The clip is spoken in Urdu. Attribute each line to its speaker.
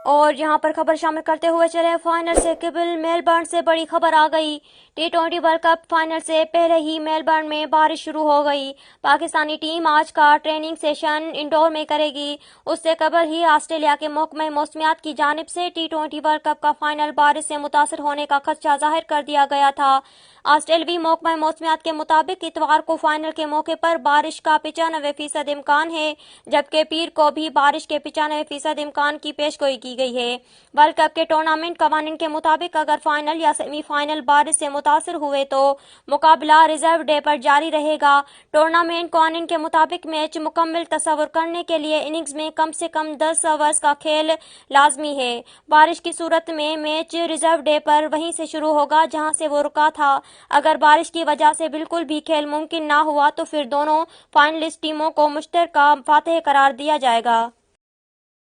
Speaker 1: اور یہاں پر خبر شامل کرتے ہوئے چلے فائنل سے قبل میلبرن سے بڑی خبر آ گئی۔ T20 ورلڈ کپ فائنل سے پہلے ہی میلبرن میں بارش شروع ہو گئی۔ پاکستانی ٹیم آج کا ٹریننگ سیشن انڈور میں کرے گی۔ اس سے قبل ہی آسٹریلیا کے محکمہ موسمیات کی جانب سے T20 ورلڈ کپ کا فائنل بارش سے متاثر ہونے کا خدشہ ظاہر کر دیا گیا تھا۔ آسٹریلوی محکمہ موسمیات کے مطابق اتوار کو فائنل کے موقع پر بارش کا 95% امکان ہے، جبکہ پیر کو بھی بارش کے 95% امکان کی پیشگوئی کی گئی ہے۔ ورلڈ کپ کے ٹورنامنٹ قوانین کے مطابق اگر فائنل یا سیمی فائنل بارش سے متاثر ہوئے تو مقابلہ ریزرو ڈے پر جاری رہے گا۔ ٹورنامنٹ قوانین کے مطابق میچ مکمل تصور کرنے کے لیے اننگز میں کم سے کم 10 اوورز کا کھیل لازمی ہے۔ بارش کی صورت میں میچ ریزرو ڈے پر وہیں سے شروع ہوگا جہاں سے وہ رکا تھا۔ اگر بارش کی وجہ سے بالکل بھی کھیل ممکن نہ ہوا تو پھر دونوں فائنلسٹ ٹیموں کو مشترکہ فاتح قرار دیا جائے گا۔